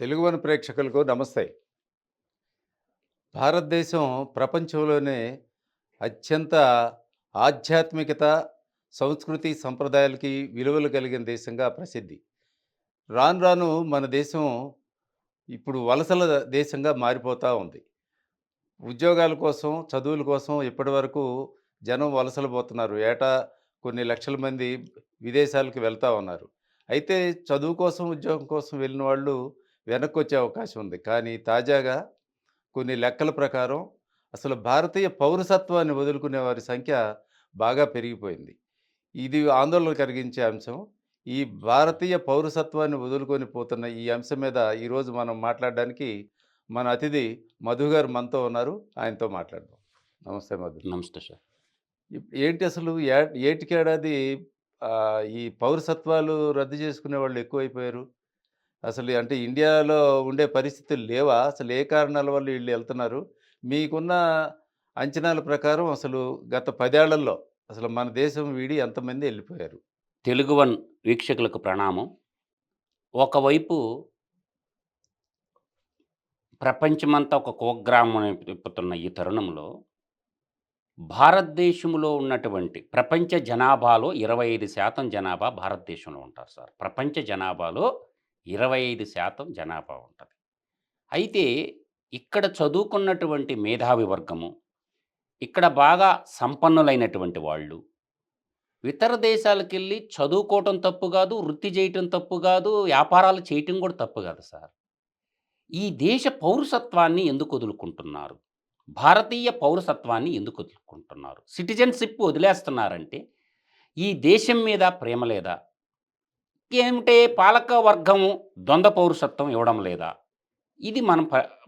తెలుగువని ప్రేక్షకులకు నమస్తే. భారతదేశం ప్రపంచంలోనే అత్యంత ఆధ్యాత్మికత, సంస్కృతి, సంప్రదాయాలకి విలువలు కలిగిన దేశంగా ప్రసిద్ధి. రాను రాను మన దేశం ఇప్పుడు వలసల దేశంగా మారిపోతా ఉంది. ఉద్యోగాల కోసం, చదువుల కోసం ఇప్పటివరకు జనం వలసలు పోతున్నారు. ఏటా కొన్ని లక్షల మంది విదేశాలకు వెళ్తా ఉన్నారు. అయితే చదువు కోసం, ఉద్యోగం కోసం వెళ్ళిన వాళ్ళు వెనక్కొచ్చే అవకాశం ఉంది. కానీ తాజాగా కొన్ని లెక్కల ప్రకారం అసలు భారతీయ పౌరసత్వాన్ని వదులుకునే వారి సంఖ్య బాగా పెరిగిపోయింది. ఇది ఆందోళన కలిగించే అంశం. ఈ భారతీయ పౌరసత్వాన్ని వదులుకొని పోతున్న ఈ అంశం మీద ఈరోజు మనం మాట్లాడడానికి మన అతిథి మధు గారు మనతో ఉన్నారు. ఆయనతో మాట్లాడదాం. నమస్తే మధు. నమస్తే సార్. ఏంటి అసలు ఏటికేడాది ఈ పౌరసత్వాలు రద్దు చేసుకునే వాళ్ళు ఎక్కువైపోయారు. అసలు అంటే ఇండియాలో ఉండే పరిస్థితులు లేవా? అసలు ఏ కారణాల వల్ల ఈళ్ళు ఎళ్తున్నారు? మీకున్న అంచనాల ప్రకారం అసలు గత 10 ఏళ్లలో అసలు మన దేశం వీడి ఎంతమంది ఎళ్ళిపోయారు? తెలుగు వన్ వీక్షకులకు ప్రణామం. ఒకవైపు ప్రపంచమంతా ఒక కుగ్రామం తిప్పుతున్న ఈ తరుణంలో, భారతదేశంలో ఉన్నటువంటి ప్రపంచ జనాభాలో 25% జనాభా భారతదేశంలో ఉంటారు సార్. ప్రపంచ జనాభాలో 25% జనాభా ఉంటది. అయితే ఇక్కడ చదువుకున్నటువంటి మేధావి వర్గము, ఇక్కడ బాగా సంపన్నులైనటువంటి వాళ్ళు ఇతర దేశాలకెళ్ళి చదువుకోవటం తప్పు గాదు, వృత్తి జేయటం తప్పు గాదు, వ్యాపారాలు చేయటం గూడా తప్పు గాదు సార్. ఈ దేశ పౌరసత్వాన్ని ఎందుకు వదులుకుంటున్నారు? భారతీయ పౌరసత్వాన్ని ఎందుకు వదులుకుంటున్నారు? సిటిజన్‌షిప్ వదిలేస్తున్నారంటే, ఈ దేశం మీద ప్రేమ లేదా? ఏమిటే పాలక వర్గము ద్వంద్వ పౌరసత్వం ఇవ్వడం లేదా? ఇది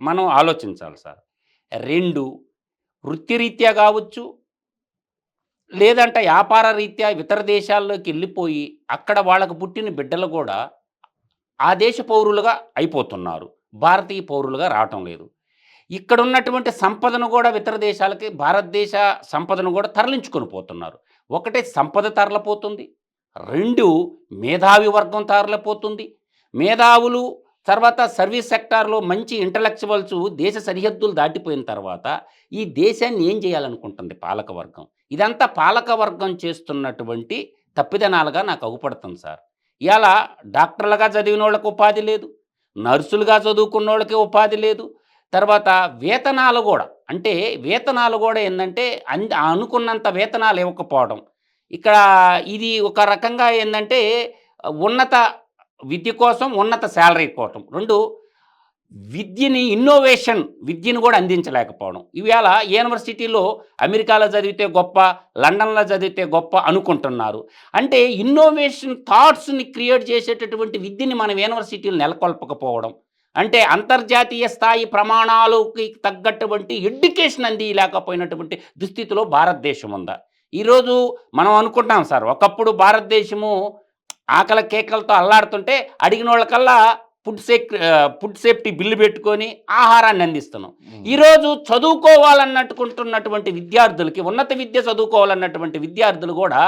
మనం ఆలోచించాలి సార్. 2 వృత్తిరీత్యా గావచ్చు, లేదంటే వ్యాపార రీత్యా ఇతర దేశాల్లోకెళ్ళిపోయి, అక్కడ వాళ్ళకు పుట్టిన బిడ్డలు గూడా ఆ దేశ పౌరులుగా అయిపోతున్నారు. భారతీయ పౌరులుగా రావటం లేదు. ఇక్కడున్నటువంటి సంపదను గూడా ఇతర దేశాలకి భారతదేశ సంపదను గూడా తరలించుకొని పోతున్నారు. ఒకటి సంపద తరలిపోతుంది. 2 మేధావి వర్గం తరలిపోతుంది. మేధావులు తర్వాత సర్వీస్ సెక్టార్‌లో మంచి ఇంటలెక్చువల్స్ దేశ సరిహద్దులు దాటిపోయిన తర్వాత, ఈ దేశాన్ని ఏం చేయాలనుకుంటుంది పాలకవర్గం? ఇదంతా పాలకవర్గం చేస్తున్నటువంటి తప్పిదనాలుగా నాకు అగుపడుతుంది సార్. ఇయాల డాక్టర్లుగా చదివినోళ్ళకి ఉపాధి లేదు. నర్సులుగా చదువుకున్నోళ్ళకి ఉపాధి లేదు. తర్వాత వేతనాలు గూడా అంటే వేతనాలు గూడా ఏందంటే అనుకున్నంత వేతనాలు ఇవ్వకపోవడం. ఇక్కడ ఇది ఒక రకంగా ఏందంటే ఉన్నత విద్య కోసం ఉన్నత సాలరీ కోవటం. 2 విద్యని ఇన్నోవేషన్ విద్యను గూడా అందించలేకపోవడం. ఇవాళ యూనివర్సిటీలో అమెరికాలో చదివితే గొప్ప, లండన్‌లో చదివితే గొప్ప అనుకుంటున్నారు. అంటే ఇన్నోవేషన్ థాట్స్‌ని క్రియేట్ చేసేటటువంటి విద్యని మన యూనివర్సిటీలు నెలకొల్పకపోవడం. అంటే అంతర్జాతీయ స్థాయి ప్రమాణాలకి తగ్గటువంటి ఎడ్యుకేషన్ అందియలేకపోయినటువంటి దుస్థితిలో భారతదేశం ఉందా? ఈరోజు మనం అనుకుంటాం సార్, ఒకప్పుడు భారతదేశము ఆకలి కేకలతో అల్లాడుతుంటే అడిగినోళ్ళకల్లా ఫుడ్ సేఫ్టీ బిల్లు పెట్టుకొని ఆహారాన్ని అందిస్తున్నాం. హ్మ్. ఈరోజు చదువుకోవాలన్నట్టుకుంటున్నటువంటి విద్యార్థులకి, ఉన్నత విద్య చదువుకోవాలన్నటువంటి విద్యార్థులు కూడా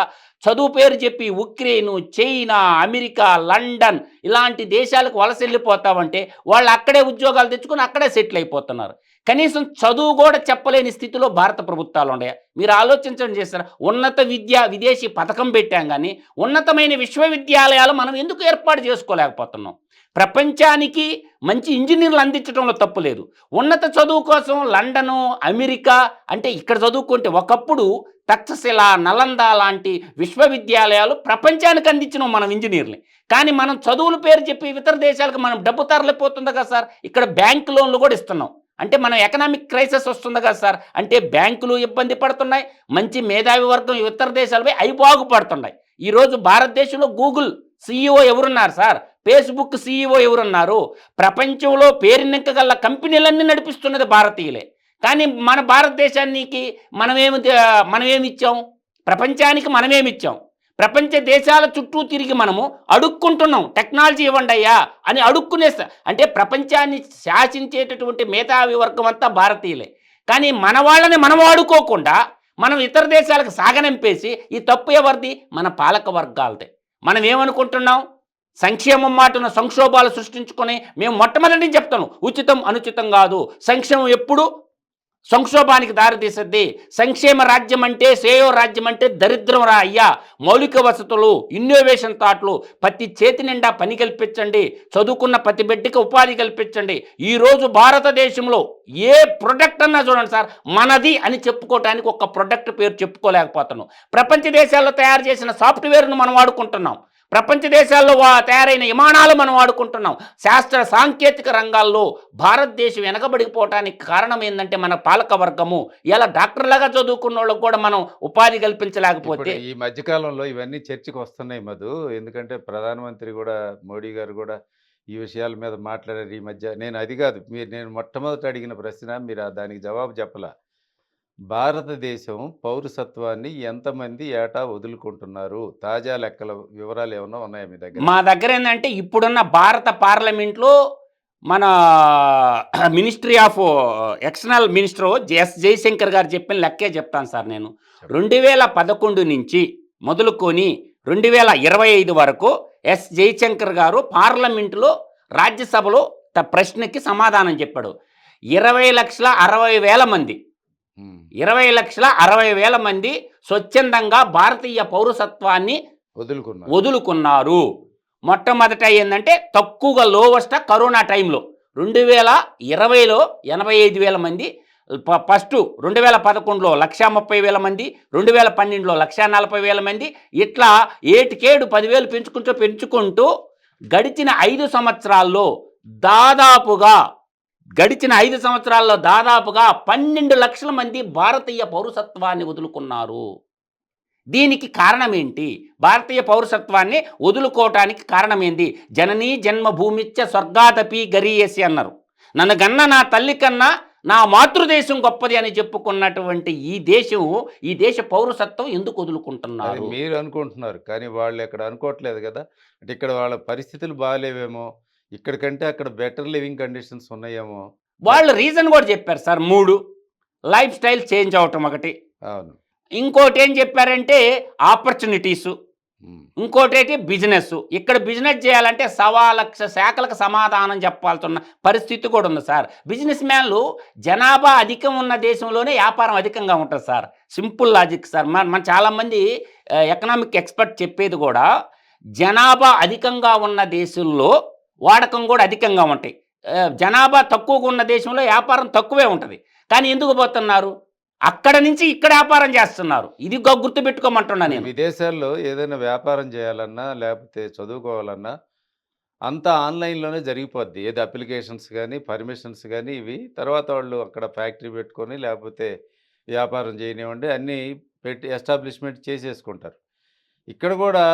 చదువు పేరు చెప్పి ఉక్రెయిన్, చైనా, అమెరికా, లండన్ ఇలాంటి దేశాలకు వలస వెళ్ళిపోతామంటే వాళ్ళు అక్కడే ఉద్యోగాలు తెచ్చుకొని అక్కడే సెటిల్ అయిపోతున్నారు. కనీసం చదువు కూడా చెప్పలేని స్థితిలో భారత ప్రభుత్వాలు ఉన్నాయి. మీరు ఆలోచించడం చేస్తారా? ఉన్నత విద్య విదేశీ పథకం పెట్టాం కానీ ఉన్నతమైన విశ్వవిద్యాలయాలు మనం ఎందుకు ఏర్పాటు చేసుకోలేకపోతున్నాం? ప్రపంచానికి మంచి ఇంజనీర్లు అందించడంలో తప్పు లేదు. ఉన్నత చదువు కోసం లండను, అమెరికా అంటే ఇక్కడ చదువుకుంటే ఒకప్పుడు తక్షశిల, నలంద లాంటి విశ్వవిద్యాలయాలు ప్రపంచానికి అందించినాం మనం ఇంజనీర్ని. కానీ మనం చదువుల పేరు చెప్పి ఇతర దేశాలకు మనం డబ్బు తరలిపోతుంది కదా సార్. ఇక్కడ బ్యాంక్ లోన్లు కూడా ఇస్తున్నాం. అంటే మనం ఎకనామిక్ క్రైసిస్ వస్తుంది కదా సార్. అంటే బ్యాంకులు ఇబ్బంది పడుతున్నాయి, మంచి మేధావి వర్గం ఇతర దేశాలపై అవి బాగుపడుతున్నాయి. ఈరోజు భారతదేశంలో గూగుల్ CEO ఎవరున్నారు సార్? ఫేస్బుక్ CEO ఎవరున్నారు? ప్రపంచంలో పేరెన్నికగల కంపెనీలన్నీ నడిపిస్తున్నది భారతీయులే. కానీ మన భారతదేశానికి మనమేమిచ్చాం? ప్రపంచానికి మనమేమిచ్చాం? ప్రపంచ దేశాల చుట్టూ తిరిగి మనము అడుక్కుంటున్నాం. టెక్నాలజీ ఇవ్వండి అయ్యా అని అడుక్కునేస్తా. అంటే ప్రపంచాన్ని శాసించేటటువంటి మేధావి వర్గం అంతా భారతీయులే. కానీ మన వాళ్ళని మనం వాడుకోకుండా మనం ఇతర దేశాలకు సాగనంపేసి ఈ తప్పు ఎవరిది? మన పాలక వర్గాలదే. మనం ఏమనుకుంటున్నాం? సంక్షేమం మాటున సంక్షోభాలు సృష్టించుకొని మేము మొట్టమొదటి నుంచి చెప్తాను, ఉచితం అనుచితం కాదు. సంక్షేమం ఎప్పుడు సంక్షోభానికి దారితీసద్ది. సంక్షేమ రాజ్యం అంటే, శ్రేయో రాజ్యం అంటే దరిద్రం రా అయ్యా. మౌలిక వసతులు, ఇన్నోవేషన్ థాట్లు, ప్రతి చేతి నిండా పని కల్పించండి, చదువుకున్న ప్రతి బిడ్డకి ఉపాధి కల్పించండి. ఈరోజు భారతదేశంలో ఏ ప్రొడక్ట్ అన్నా చూడండి సార్, మనది అని చెప్పుకోవటానికి ఒక ప్రొడక్ట్ పేరు చెప్పుకోలేకపోతున్నాం. ప్రపంచ దేశాల్లో తయారు చేసిన సాఫ్ట్వేర్ను మనం వాడుకుంటున్నాం. ప్రపంచ దేశాల్లో తయారైన విమానాలు మనం వాడుకుంటున్నాం. శాస్త్ర సాంకేతిక రంగాల్లో భారతదేశం వెనకబడిపోవటానికి కారణం ఏంటంటే మన పాలక వర్గము. ఇలా డాక్టర్లాగా చదువుకున్న వాళ్ళకు కూడా మనం ఉపాధి కల్పించలేకపోతే. ఈ మధ్యకాలంలో ఇవన్నీ చర్చకు వస్తున్నాయి మధు. ఎందుకంటే ప్రధానమంత్రి కూడా, మోడీ గారు కూడా ఈ విషయాల మీద మాట్లాడారు ఈ మధ్య. నేను అది కాదు, నేను మొట్టమొదట అడిగిన ప్రశ్న మీరు దానికి జవాబు చెప్పలా. భారతదేశం పౌరసత్వాన్ని ఎంతమంది ఏటా వదులుకుంటున్నారు? తాజా లెక్కల వివరాలు ఏమన్నా ఉన్నాయా మీ దగ్గర? మా దగ్గర ఏంటంటే ఇప్పుడున్న భారత పార్లమెంట్లో మన ministry of external minister S Jaishankar గారు చెప్పిన లెక్కే చెప్తాను సార్ నేను. 2011 నుంచి మొదలుకొని 2025 వరకు ఎస్ జయశంకర్ గారు పార్లమెంటులో, రాజ్యసభలో ప్రశ్నకి సమాధానం చెప్పాడు. 20,60,000 మంది 20,60,000 మంది స్వచ్ఛందంగా భారతీయ పౌరసత్వాన్ని వదులుకున్నారు. మొట్టమొదట ఏంటంటే తక్కువగా లోవెస్ట్ కరోనా టైంలో 2020లో 85,000 మంది, ఫస్ట్ 2011లో 1,30,000 మంది, 2012లో 1,40,000 మంది, ఇట్లా ఏటికేడు 10,000 పెంచుకుంటూ గడిచిన 5 సంవత్సరాల్లో దాదాపుగా 12 లక్షల మంది భారతీయ పౌరసత్వాన్ని వదులుకున్నారు. దీనికి కారణం ఏంటి? భారతీయ పౌరసత్వాన్ని వదులుకోవటానికి కారణం ఏంటి? జననీ జన్మభూమిచ్చ స్వర్గాదపి గరీయసి అన్నారు. నన్ను గన్న నా తల్లి కన్నా నా మాతృదేశం గొప్పది అని చెప్పుకున్నటువంటి ఈ దేశ పౌరసత్వం ఎందుకు వదులుకుంటున్నారు? మీరు అనుకుంటున్నారు, కానీ వాళ్ళు ఇక్కడ అనుకోవట్లేదు కదా. అంటే ఇక్కడ వాళ్ళ పరిస్థితులు బాగాలేవేమో, ఇక్కడ కంటే అక్కడ బెటర్ లివింగ్ కండిషన్స్ ఉన్నాయేమో. వాళ్ళు రీజన్ కూడా చెప్పారు సార్. 3 లైఫ్ స్టైల్ చేంజ్ అవటం ఒకటి. అవును. ఇంకోటి ఏం చెప్పారంటే ఆపర్చునిటీసు. ఇంకోటి బిజినెస్. ఇక్కడ బిజినెస్ చేయాలంటే 1,00,000 శాఖలకు సమాధానం చెప్పాల్సిన పరిస్థితి కూడా ఉంది సార్. బిజినెస్ మ్యాన్లు జనాభా అధికం ఉన్న దేశంలోనే వ్యాపారం అధికంగా ఉంటుంది సార్. Simple logic sir. మన చాలామంది ఎకనామిక్ ఎక్స్పర్ట్ చెప్పేది కూడా జనాభా అధికంగా ఉన్న దేశంలో వాడకం కూడా అధికంగా ఉంటాయి. జనాభా తక్కువగా ఉన్న దేశంలో వ్యాపారం తక్కువే ఉంటుంది. కానీ ఎందుకు పోతున్నారు? అక్కడ నుంచి ఇక్కడ వ్యాపారం చేస్తున్నారు. ఇది గుర్తుపెట్టుకోమంటున్నా నేను. విదేశాల్లో ఏదైనా వ్యాపారం చేయాలన్నా, లేకపోతే చదువుకోవాలన్నా అంతా ఆన్లైన్లోనే జరిగిపోద్ది. ఏది అప్లికేషన్స్ కానీ, పర్మిషన్స్ కానీ, ఇవి తర్వాత వాళ్ళు అక్కడ ఫ్యాక్టరీ పెట్టుకొని, లేకపోతే వ్యాపారం చేయనివ్వండి, అన్నీ పెట్టి ఎస్టాబ్లిష్మెంట్ చేసేసుకుంటారు. ఇక్కడ కూడా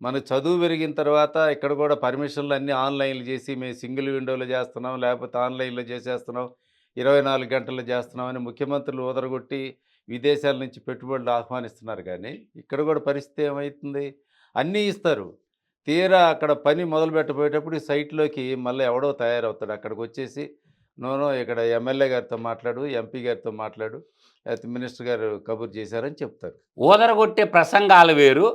మన చదువు పెరిగిన తర్వాత ఇక్కడ కూడా పర్మిషన్లు అన్నీ ఆన్లైన్లు చేసి, మేము సింగిల్ విండోలో చేస్తున్నాం, లేకపోతే ఆన్లైన్లో చేసేస్తున్నాం, 24 గంటల్లో చేస్తున్నామని ముఖ్యమంత్రులు ఊదరగొట్టి విదేశాల నుంచి పెట్టుబడులు ఆహ్వానిస్తున్నారు. కానీ ఇక్కడ కూడా పరిస్థితి ఏమవుతుంది? అన్నీ ఇస్తారు, తీరా అక్కడ పని మొదలు పెట్టబోయేటప్పుడు ఈ సైట్లోకి మళ్ళీ ఎవడో తయారవుతాడు. అక్కడికి వచ్చేసి నోనో ఇక్కడ ఎమ్మెల్యే గారితో మాట్లాడు, ఎంపీ గారితో మాట్లాడు, లేకపోతే మినిస్టర్ గారు కబుర్ చేశారని చెప్తారు. ఊదరగొట్టే ప్రసంగాలు వేరు,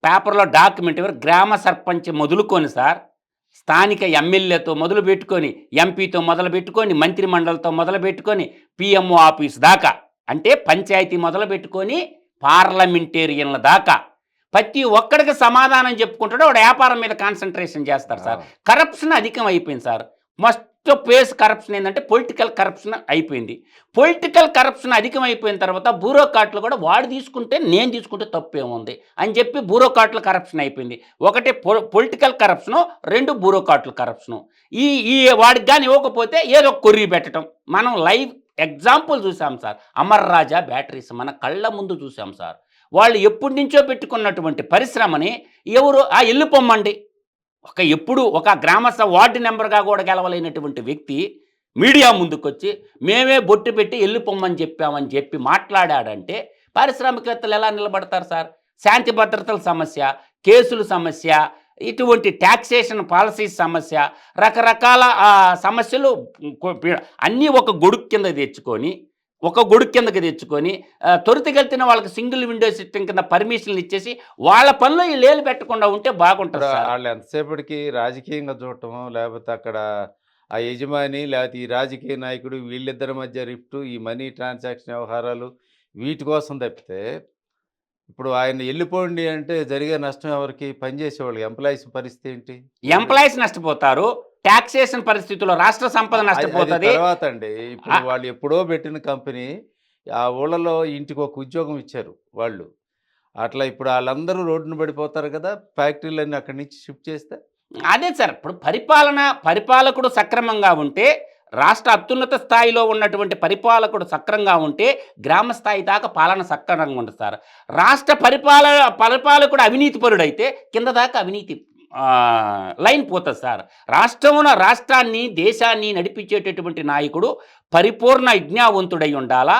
పేపర్లో డాక్యుమెంట్ వేరు. గ్రామ సర్పంచ్ మొదలుకొని సార్, స్థానిక ఎమ్మెల్యేతో మొదలు పెట్టుకొని, ఎంపీతో మొదలు పెట్టుకొని, మంత్రి మండలితో మొదలు పెట్టుకొని, పిఎంఓ ఆఫీస్ దాకా, అంటే పంచాయతీ మొదలు పెట్టుకొని పార్లమెంటేరియన్ల దాకా ప్రతి ఒక్కడికి సమాధానం చెప్పుకుంటాడు. వాడు వ్యాపారం మీద కాన్సన్ట్రేషన్ చేస్తారు సార్. కరప్షన్ అధికం అయిపోయింది సార్. మస్ట్ పేస్ కరప్షన్ ఏంటంటే పొలిటికల్ కరప్షన్ అయిపోయింది. పొలిటికల్ కరప్షన్ అధికమైపోయిన తర్వాత బ్యూరోక్రాట్లు కూడా వాడు తీసుకుంటే నేను తీసుకుంటే తప్పేముంది అని చెప్పి బ్యూరోక్రాట్ల కరప్షన్ అయిపోయింది. ఒకటి పొలిటికల్ కరప్షను, 2 బ్యూరోక్రాట్ల కరప్షను. ఈ వాడికి కానీ ఇవ్వకపోతే ఏదో కొర్రీ పెట్టడం. మనం లైవ్ ఎగ్జాంపుల్ చూసాం సార్. అమర్ రాజా బ్యాటరీస్ మన కళ్ళ ముందు చూసాం సార్. వాళ్ళు ఎప్పటి నుంచో పెట్టుకున్నటువంటి పరిశ్రమని ఎవరు వెళ్ళిపోమ్మండి, ఎప్పుడు ఒక గ్రామస్థ వార్డు నెంబర్గా కూడా గెలవలేనటువంటి వ్యక్తి మీడియా ముందుకొచ్చి మేమే బొట్టు పెట్టి వెళ్ళిపోమ్మని చెప్పామని చెప్పి మాట్లాడాడంటే పారిశ్రామికవేత్తలు ఎలా నిలబడతారు సార్? శాంతి భద్రతల సమస్య, కేసుల సమస్య, ఇటువంటి ట్యాక్సేషన్ పాలసీస్ సమస్య, రకరకాల సమస్యలు అన్నీ ఒక గొడుగు కింద తెచ్చుకొని ఒక గొడుగు కిందకి తెచ్చుకొని త్వరితగతిన వాళ్ళకి సింగిల్ విండో సిస్టమ్ కింద పర్మిషన్లు ఇచ్చేసి వాళ్ళ పనిలో వీళ్ళు ఏలు పెట్టకుండా ఉంటే ఇప్పుడు బాగుంటుంది సార్. ఆళ్ళు ఎంతసేపటికి రాజకీయంగా చూడటమో, లేపోతే అక్కడ ఆ యజమాని, లేపోతే ఈ రాజకీయ నాయకుడు వీళ్ళిద్దరి మధ్య రిఫ్టు, ఈ మనీ ట్రాన్సాక్షన్ వ్యవహారాలు వీటి కోసం తప్పితే, ఇప్పుడు ఆయన ఎళ్ళిపోండి అంటే జరిగే నష్టం ఎవరికి? పనిచేసేవాళ్ళకి ఎంప్లాయీస్ పరిస్థితి ఏంటి? ఎంప్లాయీస్ నష్టపోతారు. టాక్సేషన్ పరిస్థితుల్లో రాష్ట్ర సంపద అది నష్టపోతది. తర్వాతండి. ఇప్పుడు ఆహ్, వాళ్ళు ఎప్పుడో పెట్టిన కంపెనీ, ఆ ఊళ్ళలో ఇంటికొక ఉద్యోగం ఇచ్చారు వాళ్ళు. అట్లా ఇప్పుడు ఆళ్ళందరూ రోడ్డున పడిపోతారు కదా! ఫ్యాక్టరీలన్నీ అక్కడి నుంచి షిఫ్ట్ చేస్తే? అదే సార్. ఇప్పుడు పరిపాలకుడు సక్రమంగా ఉంటే, రాష్ట్ర అత్యున్నత స్థాయిలో ఉన్నటువంటి పరిపాలకుడు సక్రంగా ఉంటే, గ్రామ స్థాయి దాకా పాలన సక్రమంగా ఉంటుంది సార్. రాష్ట్ర పరిపాలకుడు అవినీతిపరుడైతే కింద దాకా అవినీతి లైన్ పోతుంది సార్. రాష్ట్రాన్ని, దేశాన్ని నడిపించేటటువంటి నాయకుడు పరిపూర్ణ విజ్ఞావంతుడై ఉండాలా.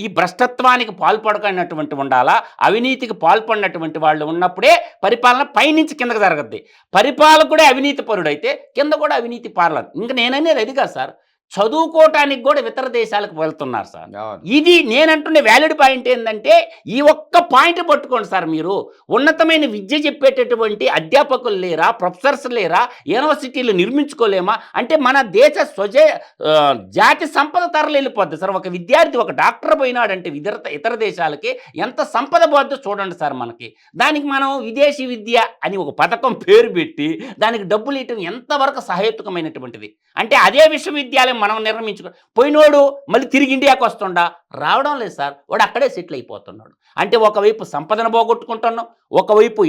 ఈ భ్రష్టత్వానికి పాల్పడకనటువంటి ఉండాలా. అవినీతికి పాల్పడినటువంటి వాళ్ళు ఉన్నప్పుడే పరిపాలన పైనుంచి కిందకి జరగద్ది. పరిపాలకుడే అవినీతి పరుడైతే కింద కూడా అవినీతి పాలన. ఇంక నేననేది అది కాదు సార్. చదువుకోవటానికి కూడా ఇతర దేశాలకు వెళ్తున్నారు సార్. అవును. ఇది నేనంటున్న వ్యాలిడ్ పాయింట్ ఏంటంటే, ఈ ఒక్క పాయింట్ పట్టుకోండి సార్ మీరు. ఉన్నతమైన విద్య చెప్పేటటువంటి అధ్యాపకులు లేరా? ప్రొఫెసర్స్ లేరా? యూనివర్సిటీలు నిర్మించుకోలేమా? అంటే మన దేశ జాతి సంపద తరలిపోద్ది సార్. ఒక విద్యార్థి, ఒక డాక్టర్ పోయినాడంటే ఇతర దేశాలకి ఎంత సంపద పోద్దో చూడండి సార్ మనకి. దానికి మనం విదేశీ విద్య అని ఒక పథకం పేరు పెట్టి దానికి డబ్బులు ఇవ్వటం ఎంతవరకు సహేతుకమైనటువంటిది. అంటే అదే విశ్వవిద్యాలయం మనం నిర్మించుకో పోయినోడు మళ్ళీ తిరిగి ఇండియాకి వస్తుండా? రావడం లేదు సార్. వాడు అక్కడే సెటిల్ అయిపోతున్నాడు. అంటే ఒకవైపు సంపదను పోగొట్టుకుంటున్నాం, ఒకవైపు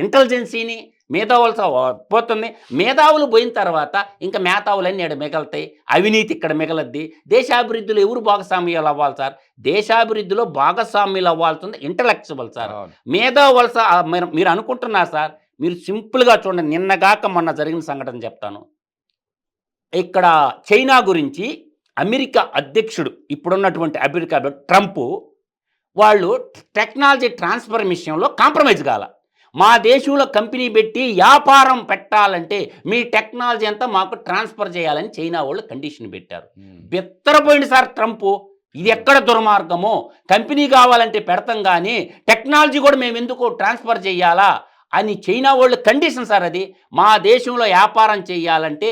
ఇంటెలిజెన్సీని మేధావులతో పోతుంది. మేధావులు పోయిన తర్వాత ఇంకా మేధావులన్నీ ఇక్కడ మిగలుతాయి. అవినీతి ఇక్కడ మిగలద్ది. దేశాభివృద్ధిలో ఎవరు భాగస్వామ్యాలు అవ్వాలి సార్? దేశాభివృద్ధిలో భాగస్వామ్యులు అవ్వాల్సింది ఇంటలెక్చువల్ సార్. అవును. మేధావులు సార్. మీరు అనుకుంటున్నారు సార్, మీరు సింపుల్గా చూడండి. నిన్నగాక మొన్న జరిగిన సంఘటన చెప్తాను. ఇక్కడ చైనా గురించి అమెరికా అధ్యక్షుడు, ఇప్పుడున్నటువంటి అమెరికా ట్రంప్, వాళ్ళు టెక్నాలజీ ట్రాన్స్ఫర్ విషయంలో కాంప్రమైజ్ కాల. మా దేశంలో కంపెనీ పెట్టి వ్యాపారం పెట్టాలంటే మీ టెక్నాలజీ అంతా మాకు ట్రాన్స్ఫర్ చేయాలని చైనా వాళ్ళు కండిషన్ పెట్టారు. బెత్తరపోయింది సార్ ట్రంప్. ఇది ఎక్కడ దుర్మార్గమో, కంపెనీ కావాలంటే పెడతాం కానీ టెక్నాలజీ కూడా మేము ఎందుకు ట్రాన్స్ఫర్ చేయాలా అని చైనా వాళ్ళు కండిషన్ సార్ అది. మా దేశంలో వ్యాపారం చేయాలంటే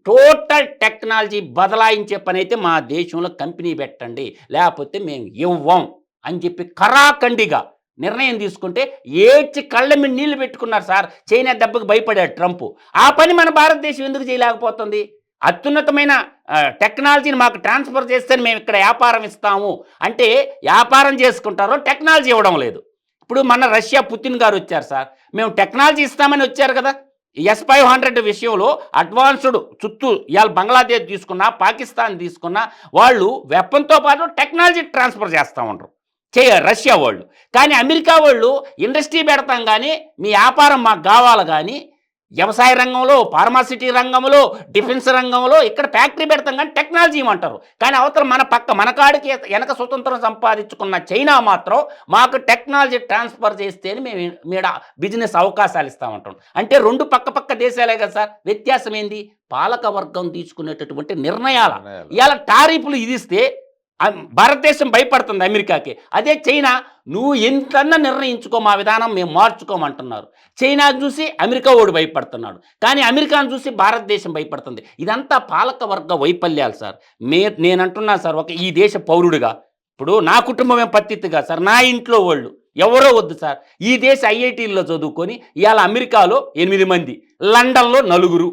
టోటల్ టెక్నాలజీ బదలాయించే పని అయితే మా దేశంలో కంపెనీ పెట్టండి, లేకపోతే మేము ఇవ్వం అని చెప్పి కరాఖండిగా నిర్ణయం తీసుకుంటే ఏడ్చి కళ్ళ మీద నీళ్లు పెట్టుకున్నారు సార్. చైనా దెబ్బకు భయపడాడు ట్రంప్. ఆ పని మన భారతదేశం ఎందుకు చేయలేకపోతుంది? అత్యున్నతమైన టెక్నాలజీని మాకు ట్రాన్స్ఫర్ చేస్తే మేము ఇక్కడ వ్యాపారం ఇస్తాము అంటే వ్యాపారం చేసుకుంటారో టెక్నాలజీ ఇవ్వడం లేదు. ఇప్పుడు మన రష్యా పుతిన్ గారు వచ్చారు సార్. మేము టెక్నాలజీ ఇస్తామని వచ్చారు కదా. S-500 విషయంలో అడ్వాన్స్డ్ చుట్టూ ఇవాళ బంగ్లాదేశ్ తీసుకున్నా, పాకిస్తాన్ తీసుకున్నా వాళ్ళు వెపన్తో పాటు టెక్నాలజీ ట్రాన్స్ఫర్ చేస్తూ ఉంటారు రష్యా వాళ్ళు. కానీ అమెరికా వాళ్ళు ఇండస్ట్రీ పెడతాం కానీ మీ వ్యాపారం మాకు కావాలి కానీ వ్యవసాయ రంగంలో, ఫార్మాసిటీ రంగంలో, డిఫెన్స్ రంగంలో ఇక్కడ ఫ్యాక్టరీ పెడతాం కానీ టెక్నాలజీ ఇవ్వమంటారు. కానీ అవతల మన కాడికి వెనక స్వతంత్రం సంపాదించుకున్న చైనా మాత్రం మాకు టెక్నాలజీ ట్రాన్స్ఫర్ చేస్తేనే మేము మీద బిజినెస్ అవకాశాలు ఇస్తామంటాం. అంటే రెండు పక్క దేశాలే కదా సార్. వ్యత్యాసం ఏంది? పాలక వర్గం తీసుకునేటటువంటి నిర్ణయాల. ఇవాళ టారిఫ్లు ఇదిస్తే భారతదేశం భయపడుతుంది అమెరికాకి. అదే చైనా నువ్వు ఎంతన్నా నిర్ణయించుకో, మా విధానం మేము మార్చుకోమంటున్నారు. చైనా చూసి అమెరికా ఓడి భయపడుతున్నాడు, కానీ అమెరికాను చూసి భారతదేశం భయపడుతుంది. ఇదంతా పాలక వర్గ వైఫల్యాలు సార్. నేనంటున్నా సార్, ఒక ఈ దేశ పౌరుడిగా ఇప్పుడు నా కుటుంబమే పత్తిగా సార్. నా ఇంట్లో వాళ్ళు ఎవరో వద్దు సార్. ఈ దేశ ఐఐటీల్లో చదువుకొని ఇవాళ అమెరికాలో 8 మంది, లండన్లో 4,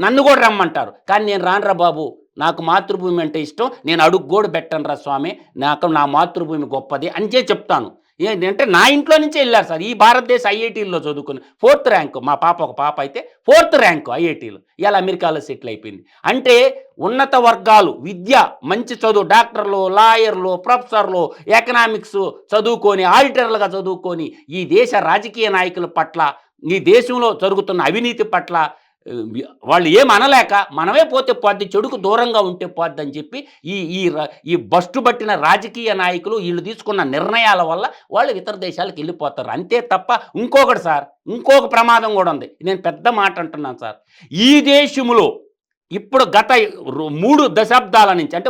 నన్ను కూడా రమ్మంటారు. కానీ నేను రానురా బాబు, నాకు మాతృభూమి అంటే ఇష్టం, నేను అడుగు కూడా పెట్టను రా స్వామి, నా మాతృభూమి గొప్పది అని చెప్తాను. ఏంటంటే నా ఇంట్లో నుంచే వెళ్ళారు సార్. ఈ భారతదేశ ఐఐటీల్లో చదువుకుని 4th ర్యాంకు, మా ఒక పాప అయితే 4th ర్యాంకు ఐఐటీలో, ఇవాళ అమెరికాలో సెటిల్ అయిపోయింది. అంటే ఉన్నత వర్గాలు విద్య, మంచి చదువు, డాక్టర్లు, లాయర్లు, ప్రొఫెసర్లు, ఎకనామిక్స్ చదువుకొని, ఆడిటర్లుగా చదువుకొని ఈ దేశ రాజకీయ నాయకుల పట్ల, ఈ దేశంలో జరుగుతున్న అవినీతి పట్ల వాళ్ళు ఏమనలేక మనమే పోతే పోద్ది, చెడుకు దూరంగా ఉంటే పోద్ది అని చెప్పి ఈ బస్టు పట్టిన రాజకీయ నాయకులు వీళ్ళు తీసుకున్న నిర్ణయాల వల్ల వాళ్ళు ఇతర దేశాలకు వెళ్ళిపోతారు. అంతే తప్ప ఇంకొకటి సార్, ఇంకొక ప్రమాదం కూడా ఉంది. నేను పెద్ద మాట అంటున్నాను సార్. ఈ దేశంలో ఇప్పుడు గత 3 దశాబ్దాల నుంచి అంటే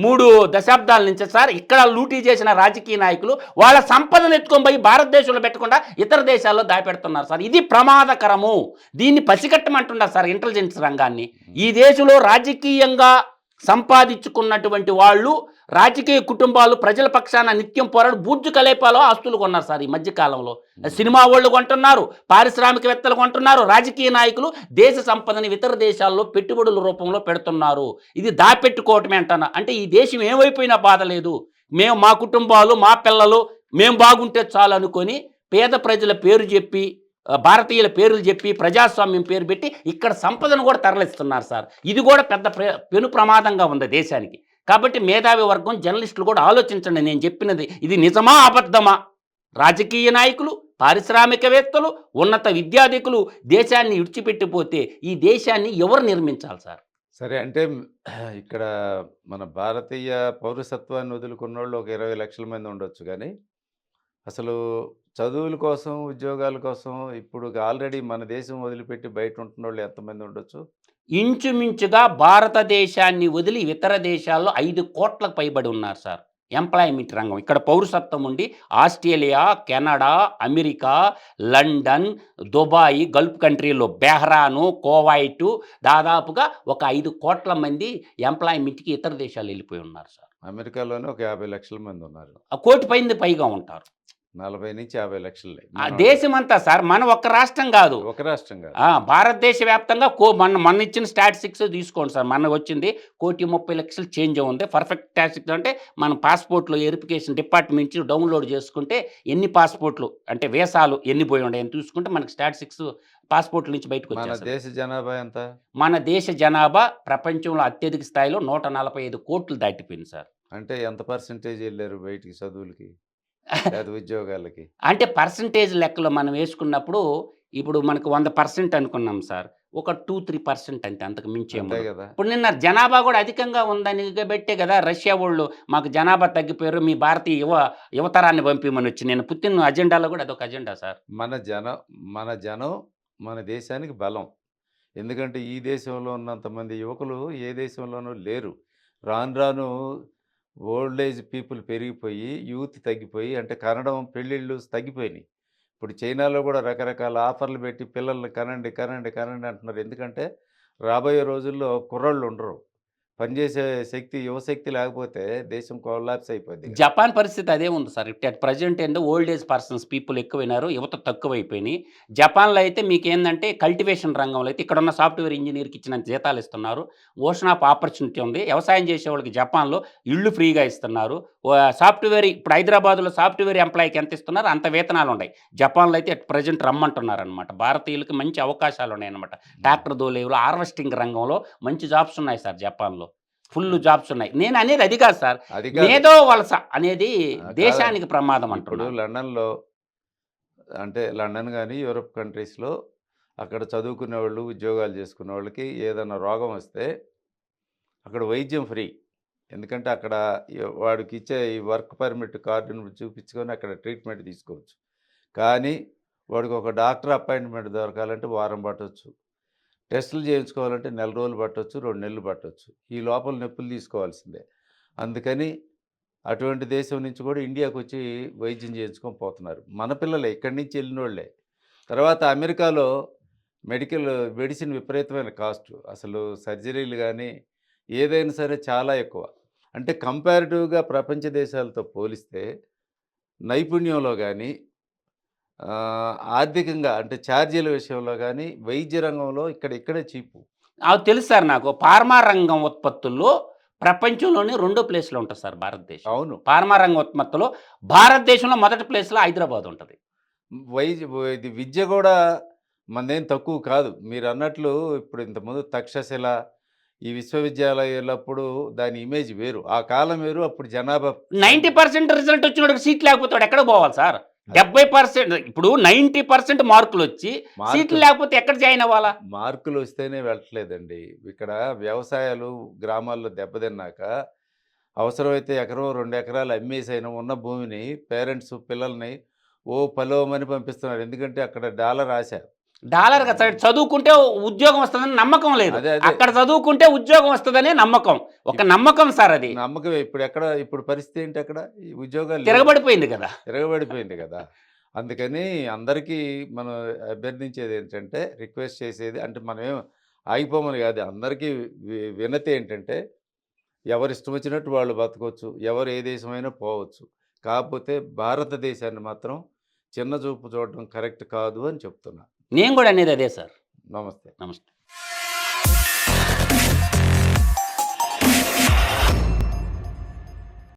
3 దశాబ్దాల నుంచి సార్ ఇక్కడ లూటీ చేసిన రాజకీయ నాయకులు వాళ్ళ సంపదను ఎత్తుకొని పోయి భారతదేశంలో పెట్టకుండా ఇతర దేశాల్లో దాపెడుతున్నారు సార్. ఇది ప్రమాదకరము. దీన్ని పసిగట్టమంటున్నారు సార్ ఇంటెలిజెన్స్ రంగాన్ని. ఈ దేశంలో రాజకీయంగా సంపాదించుకున్నటువంటి వాళ్ళు రాజకీయ కుటుంబాలు ప్రజల పక్షాన నిత్యం పోరాడు బూర్జు కలేపాలో ఆస్తులు కొన్నారు సార్ ఈ మధ్య కాలంలో. సినిమా వాళ్ళు కొంటున్నారు, పారిశ్రామికవేత్తలు కొంటున్నారు, రాజకీయ నాయకులు దేశ సంపదని ఇతర దేశాల్లో పెట్టుబడుల రూపంలో పెడుతున్నారు. ఇది దాపెట్టుకోవటమే అంటాను. అంటే ఈ దేశం ఏమైపోయినా బాధ లేదు, మేము మా కుటుంబాలు మా పిల్లలు మేము బాగుంటే చాలు అనుకొని పేద ప్రజల పేరు చెప్పి భారతీయుల పేర్లు చెప్పి ప్రజాస్వామ్యం పేరు పెట్టి ఇక్కడ సంపదను కూడా తరలిస్తున్నారు సార్. ఇది కూడా పెద్ద పెను ప్రమాదంగా ఉంది దేశానికి. కాబట్టి మేధావి వర్గం జర్నలిస్టులు కూడా ఆలోచించండి నేను చెప్పినది ఇది నిజమా అబద్ధమా. రాజకీయ నాయకులు, పారిశ్రామికవేత్తలు, ఉన్నత విద్యాధికులు దేశాన్ని విడిచిపెట్టిపోతే ఈ దేశాన్ని ఎవరు నిర్మించాలి సార్? సరే అంటే ఇక్కడ మన భారతీయ పౌరసత్వాన్ని వదులుకున్నోళ్ళు ఒక 20 లక్షల మంది ఉండొచ్చు కానీ అసలు చదువుల కోసం ఉద్యోగాల కోసం ఇప్పుడు ఆల్రెడీ మన దేశం వదిలిపెట్టి బయట ఉంటున్నోళ్ళు ఎంతమంది ఉండొచ్చు? ఇంచుమించుగా భారతదేశాన్ని వదిలి ఇతర దేశాల్లో 5 కోట్లకు పైబడి ఉన్నారు సార్ ఎంప్లాయ్మెంట్ రంగం. ఇక్కడ పౌరసత్వం ఉండి Australia, Canada, America, London, Dubai, Gulf కంట్రీల్లో బెహ్రాను, కువైటు దాదాపుగా ఒక 5 కోట్ల మంది ఎంప్లాయ్మెంట్‌కి ఇతర దేశాలు వెళ్ళిపోయి ఉన్నారు సార్. అమెరికాలోనే ఒక 50 లక్షల మంది ఉన్నారు. ఆ కోటి పైగా ఉంటారు. 40-50 లక్షలే ఆ దేశమంతా సార్ మన ఒక్క రాష్ట్రం కాదు. ఒక రాష్ట్రం కాదు. భారతదేశ వ్యాప్తంగా మొన్న ఇచ్చిన స్టాటిస్టిక్స్ తీసుకోండి సార్. మనకు వచ్చింది 1,30,00,000 చేంజ్ ఉంది. పర్ఫెక్ట్ స్టాటిస్టిక్స్ అంటే మన పాస్పోర్ట్‌లో వెరిఫికేషన్ డిపార్ట్మెంట్ నుంచి డౌన్‌లోడ్ చేసుకుంటే ఎన్ని పాస్పోర్ట్‌లు అంటే వీసాలు ఎన్ని పోయి ఉన్నాయని చూసుకుంటే మనకి స్టాటిస్టిక్స్ పాస్పోర్ట్‌ల నుంచి బయటకు మన వచ్చేస్తాయి. దేశ జనాభా ఎంత? మన దేశ జనాభా ప్రపంచంలో అత్యధిక స్థాయిలో 145 కోట్లు దాటిపోయింది సార్. అంటే ఎంత పర్సెంటేజ్ వెళ్ళారు బయటికి చదువులకి లేదా ఉద్యోగాలకి? అంటే పర్సెంటేజ్ లెక్కలో మనం వేసుకున్నప్పుడు ఇప్పుడు మనకు 100% అనుకున్నాం సార్. ఒక 2-3% అంతే, అంతకు మించి అంతే కదా. ఇప్పుడు నిన్న జనాభా కూడా అధికంగా ఉందని బట్టే కదా రష్యా వాళ్ళు మాకు జనాభా తగ్గిపోయారు మీ భారతీయ యువతరాన్ని పంపిమని వచ్చి నేను పుతిన్ అజెండాలో కూడా అదొక అజెండా సార్. మన జనం మన దేశానికి బలం. ఎందుకంటే ఈ దేశంలో ఉన్నంతమంది యువకులు ఏ దేశంలోనూ లేరు. రాను రాను ఓల్డ్ ఏజ్ పీపుల్ పెరిగిపోయి యూత్ తగ్గిపోయి అంటే కనడం పెళ్ళిళ్ళు తగ్గిపోయినాయి. ఇప్పుడు చైనాలో కూడా రకరకాల ఆఫర్లు పెట్టి పిల్లల్ని కనండి కనండి కనండి అంటున్నారు. ఎందుకంటే రాబోయే రోజుల్లో కుర్రోళ్ళు ఉండరు. పనిచేసే శక్తి యువశక్తి లేకపోతే దేశం కొలాప్స్ అయిపోద్ది. జపాన్ పరిస్థితి అదే ఉంది సార్. అట్ ప్రెజెంట్ ఏంటో ఓల్డ్ ఏజ్ పర్సన్స్ పీపుల్ ఎక్కువైనారు, యువత తక్కువైపోయినాయి. జపాన్‌లో అయితే మీకేందంటే కల్టివేషన్ రంగంలో అయితే ఇక్కడున్న సాఫ్ట్‌వేర్ ఇంజినీర్‌కి ఇచ్చినంత జీతాలు ఇస్తున్నారు. ఓషన్ ఆఫ్ ఆపర్చునిటీ ఉంది. వ్యవసాయం చేసేవాళ్ళకి జపాన్‌లో ఇళ్ళు ఫ్రీగా ఇస్తున్నారు. సాఫ్ట్‌వేర్ ఇప్పుడు హైదరాబాద్‌లో సాఫ్ట్‌వేర్ ఎంప్లాయీకి ఎంత ఇస్తున్నారు అంత వేతనాలు ఉన్నాయి. జపాన్‌లో అయితే అట్ ప్రెజెంట్ రమ్మంటున్నారనమాట. భారతీయులకి మంచి అవకాశాలు ఉన్నాయన్నమాట. ట్రాక్టర్ దోలేవులు, హార్వెస్టింగ్ రంగంలో మంచి జాబ్స్ ఉన్నాయి సార్ జపాన్‌లో. ఫుల్ జాబ్స్ ఉన్నాయి. నేను అనేది అది కాదు సార్. అది కాదు. మేధో వలస అనేది కాదండి. దేశానికి ప్రమాదం ఇప్పుడు అంటున్నాను. లండన్‌లో అంటే లండన్ గాని, యూరప్ కంట్రీస్‌లో అక్కడ చదువుకునేవాళ్ళు, ఉద్యోగాలు చేసుకునేవాళ్ళకి ఏదైనా రోగం వస్తే అక్కడ వైద్యం ఫ్రీ. ఎందుకంటే అక్కడ వాడికిచ్చే ఈ వర్క్ పర్మిట్ కార్డును చూపించుకొని అక్కడ ట్రీట్మెంట్ తీసుకోవచ్చు. కానీ వాడికి ఒక డాక్టర్ అపాయింట్మెంట్ దొరకాలంటే వారం పట్టొచ్చు. టెస్టులు చేయించుకోవాలంటే నెల రోజులు పట్టొచ్చు, 2 నెలలు పట్టొచ్చు. ఈ లోపల నొప్పులు తీసుకోవాల్సిందే. అందుకని అటువంటి దేశం నుంచి కూడా ఇండియాకొచ్చి వైద్యం చేయించుకొని పోతున్నారు. మన పిల్లలే ఇక్కడి నుంచి వెళ్ళినోళ్ళే. తర్వాత అమెరికాలో మెడిసిన్ విపరీతమైన కాస్టు. అసలు సర్జరీలు గానీ, ఏదైనా సరే చాలా ఎక్కువ. అంటే కంపారిటివ్‌గా ప్రపంచ దేశాలతో పోలిస్తే నైపుణ్యంలో గానీ, ఆర్థికంగా అంటే ఛార్జీల విషయంలో గానీ, వైద్య రంగంలో ఇక్కడే చీపు. అది తెలుసు సార్ నాకు. ఫార్మా రంగం ఉత్పత్తుల్లో ప్రపంచంలోనే రెండో ప్లేస్‌లో ఉంటది సార్ భారతదేశం. అవును. ఫార్మా రంగ ఉత్పత్తిలో భారతదేశంలో మొదటి ప్లేస్‌లో హైదరాబాద్ ఉంటది. ఇది విద్య గూడా మనదేం తక్కువ కాదు. మీరన్నట్లు ఇప్పుడు ఇంతకుముందు తక్షశిల, ఈ విశ్వవిద్యాలయాలప్పుడు దాని ఇమేజ్ వేరు. ఆ కాలం వేరు. అప్పుడు జనాభా 90% రిజల్ట్ వచ్చినోడికి సీట్ లేకపోతే వాడు ఎక్కడికి పోవాలి సార్? 70% ఇప్పుడు 90% మార్కులొచ్చి సీట్లు మార్కులు లేకపోతే ఎక్కడ జాయిన్ అవ్వాలా? మార్కులు వస్తేనే వెళ్ళట్లేదండి. ఇక్కడ వ్యవసాయాలు గ్రామాల్లో దెబ్బతిన్నాక అవసరమైతే ఎకరం, 2 ఎకరాలు అమ్మేసైనా ఉన్న భూమిని పేరెంట్స్ పిల్లల్ని పలోమని పంపిస్తున్నారు. ఎందుకంటే అక్కడ డాలర్ ఆశ. డాలర్ కదా సార్, చదువుకుంటే ఉద్యోగం వస్తుందని నమ్మకం లేదు. అదే అదే అక్కడ చదువుకుంటే ఉద్యోగం వస్తుందనే నమ్మకం. ఒక నమ్మకం సార్ అది. నమ్మకమే. ఇప్పుడు పరిస్థితి ఏంటి అక్కడ? ఈ ఉద్యోగాలు లేవు. తిరగబడిపోయింది కదా! తిరగబడిపోయింది కదా! అందుకని అందరికీ మనం అభ్యర్థించేది ఏంటంటే, రిక్వెస్ట్ చేసేది అంటే మనమేం ఆగిపోమని కాదు. అందరికీ వినతి ఏంటంటే, ఎవరిష్టం వచ్చినట్టు వాళ్ళు బతకొచ్చు. ఎవరు ఏ దేశమైనా పోవచ్చు. కాకపోతే భారతదేశాన్ని మాత్రం చిన్న చూపు చూడడం కరెక్ట్ కాదు అని చెప్తున్నా. నేను కూడా అనేది అదే సార్. నమస్తే. నమస్తే.